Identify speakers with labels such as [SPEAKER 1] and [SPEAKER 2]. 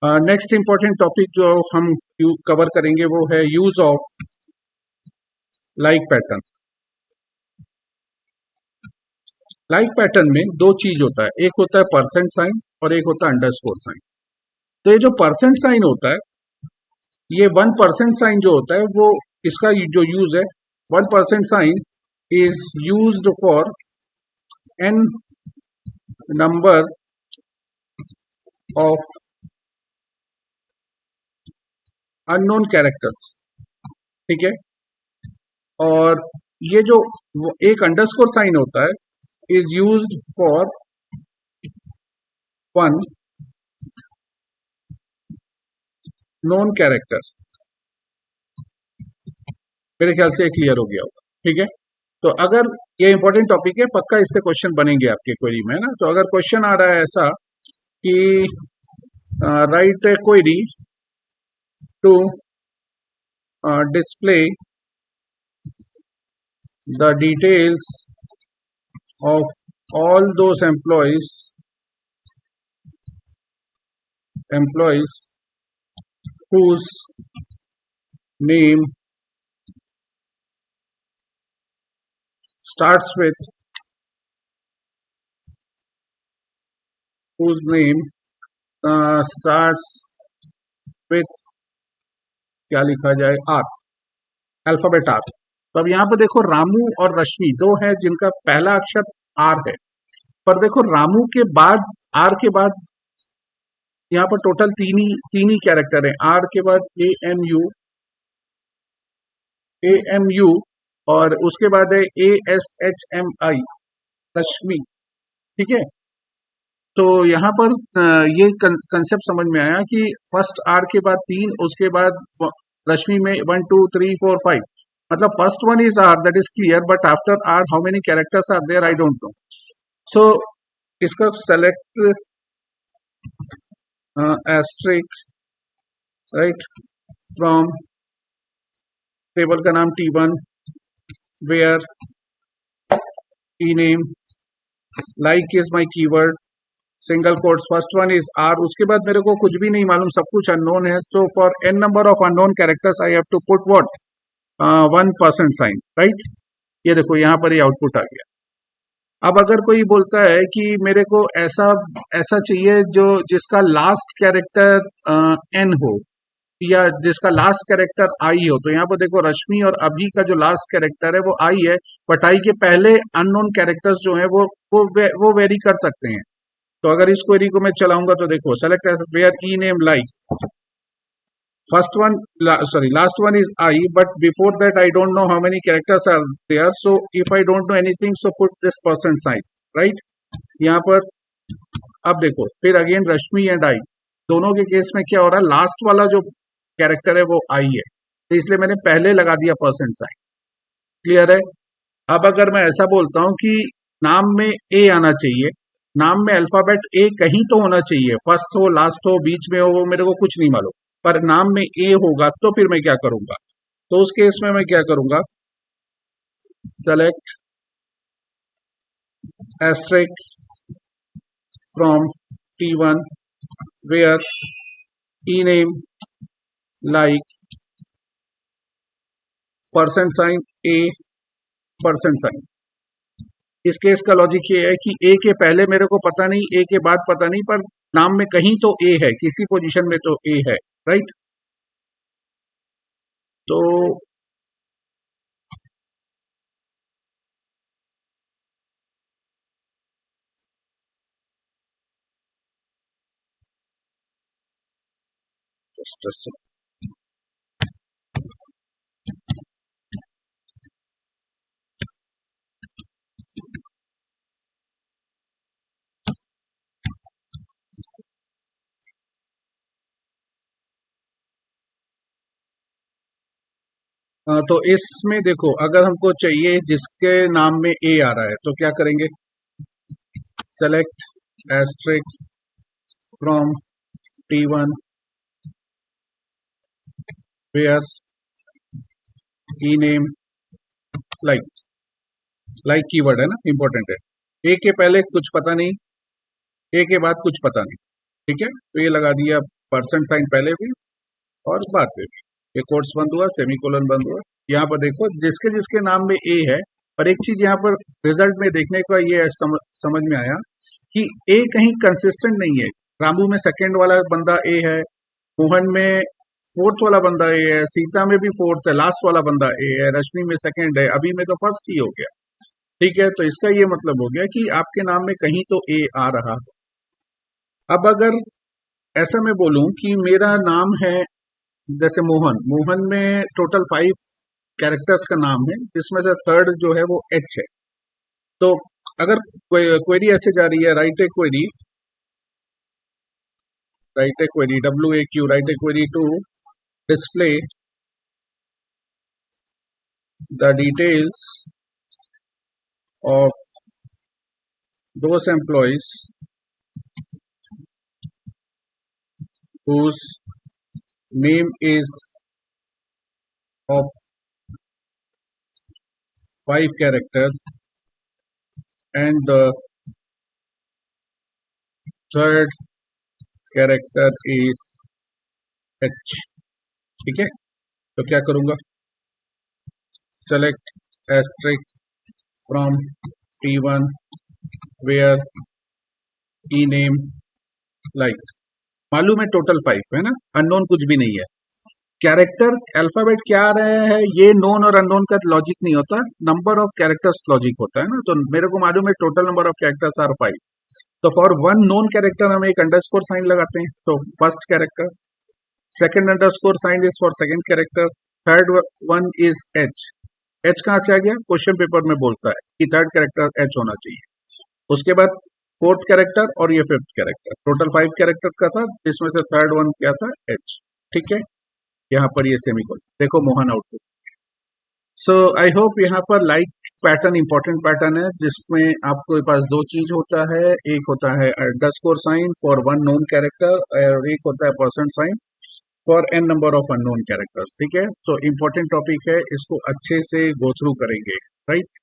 [SPEAKER 1] Next important topic जो हम cover करेंगे वो है use of like pattern. Like pattern में दो चीज होता है, एक होता है परसेंट साइन और एक होता है अंडरस्कोर साइन। तो ये जो परसेंट साइन होता है, ये 1% साइन जो होता है वो इसका जो यूज है, 1% sign is used for n number of unknown characters, ठीक है। और ये जो एक अंडरस्कोर साइन होता है is used for one known character. मेरे ख्याल से क्लियर हो गया होगा, ठीक है। तो अगर ये इंपॉर्टेंट टॉपिक है, पक्का इससे क्वेश्चन बनेंगे आपके क्वेरी में, है ना। तो अगर क्वेश्चन आ रहा है ऐसा कि write a query to display the details of all those employees whose name starts with क्या लिखा जाए, आर, अल्फाबेट आर। तो अब यहाँ पर देखो रामू और रश्मि दो हैं जिनका पहला अक्षर आर है, पर देखो रामू के बाद, आर के बाद यहाँ पर टोटल तीन ही कैरेक्टर है। आर के बाद ए एम यू और उसके बाद है ASHMI, रश्मि, ठीक है। तो यहाँ पर ये कंसेप्ट समझ में आया कि फर्स्ट आर के बाद तीन, उसके बाद रश्मि में 1 2 3 4 5, मतलब first one is R, that is clear, but after R how many characters are there I don't know. So इसका select asterisk right from table का नाम T1 where E name like is my keyword, single quotes, first one is R, उसके बाद मेरे को कुछ भी नहीं मालूम, सब कुछ अननोन है। So for n number of unknown characters I have to put what 1% sign, right. ये देखो यहाँ पर ये आउटपुट आ गया। अब अगर कोई बोलता है कि मेरे को ऐसा चाहिए जो जिसका लास्ट कैरेक्टर n हो या जिसका लास्ट कैरेक्टर आई हो, तो यहाँ पर देखो रश्मि और अभी का जो लास्ट कैरेक्टर है वो आई है, बट आई के पहले अननोन कैरेक्टर्स जो है वो वेरी कर सकते हैं। तो अगर इस क्वेरी को मैं चलाऊंगा तो देखो select as where E name like, first one last one is I, but before that I don't know how many characters are there, so if I don't know anything, so put this % sign, right। यहाँ पर अब देखो फिर again Rashmi and I, दोनों के case में क्या हो रहा है, लास्ट वाला जो कैरेक्टर है वो आई है, तो इसलिए मैंने पहले लगा दिया % साइन, क्लियर है। अब अगर मैं ऐसा बोलता हूं कि नाम में ए आना चाहिए, नाम में अल्फाबेट ए कहीं तो होना चाहिए, फर्स्ट हो, लास्ट हो, बीच में हो, वो मेरे को कुछ नहीं मालूम, पर नाम में ए होगा, तो फिर मैं क्या करूंगा, तो उस केस में मैं क्या करूंगा, select asterisk from T1 where E name like % sign A % sign. इस केस का लॉजिक ये है कि ए के पहले मेरे को पता नहीं, ए के बाद पता नहीं, पर नाम में कहीं तो ए है, किसी पोजीशन में तो ए है, राइट। तो तो इसमें देखो अगर हमको चाहिए जिसके नाम में ए आ रहा है तो क्या करेंगे, select asterisk from T1 where E name like keyword है ना, इंपॉर्टेंट है। ए के पहले कुछ पता नहीं, ए के बाद कुछ पता नहीं, ठीक है। तो ये लगा दिया परसेंट साइन पहले भी और बाद में भी, ये कोट्स बंद हुआ, सेमीकोलन बंद हुआ। यहाँ पर देखो जिसके जिसके नाम में ए है, और एक चीज यहाँ पर रिजल्ट में देखने का ये समझ में आया कि ए कहीं कंसिस्टेंट नहीं है। रामू में सेकंड वाला बंदा ए है, मोहन में फोर्थ वाला बंदा ए है, सीता में भी फोर्थ है, लास्ट वाला बंदा ए है, रश्मि में सेकंड है, अभी में तो फर्स्ट ही हो गया। ठीक है, तो इसका ये मतलब हो गया कि आपके नाम में कहीं तो ए आ रहा है। अब अगर ऐसा मैं बोलूं कि मेरा नाम है जैसे मोहन, मोहन में टोटल 5 कैरेक्टर्स का नाम है, जिसमें से थर्ड जो है वो एच है। तो अगर क्वेरी ऐसे जा रही है, write a query WAQ, write a query to display the details of those employees whose name is of 5 characters and the third character is H। ठीक है, तो क्या करूंगा, select asterisk from T1 where e name like, मालूम है total 5 है ना, unknown कुछ भी नहीं है। कैरेक्टर अल्फाबेट क्या आ रहे हैं, ये नोन और अननोन का लॉजिक नहीं होता, नंबर ऑफ कैरेक्टर्स लॉजिक होता है ना। तो मेरे को मालूम है total number of characters are 5, तो फॉर वन नोन कैरेक्टर हम एक अंडरस्कोर साइन लगाते हैं, तो first character, second underscore sign is for second character, third one is H. H कहां से आ गया, क्वेश्चन पेपर में बोलता है कि थर्ड कैरेक्टर एच होना चाहिए। उसके बाद फोर्थ कैरेक्टर और ये फिफ्थ कैरेक्टर, टोटल 5 कैरेक्टर का था, जिसमें से थर्ड वन क्या था, एच। ठीक है, यहाँ पर ये सेमीकोलन, देखो Mohan output. So I hope यहाँ पर लाइक पैटर्न इंपॉर्टेंट पैटर्न है, जिसमें आपके पास दो चीज होता है, एक होता है underscore sign for one known character और एक होता है percent sign for n number of unknown characters. ठीक है, तो इंपॉर्टेंट टॉपिक है, इसको अच्छे से गो थ्रू करेंगे, राइट।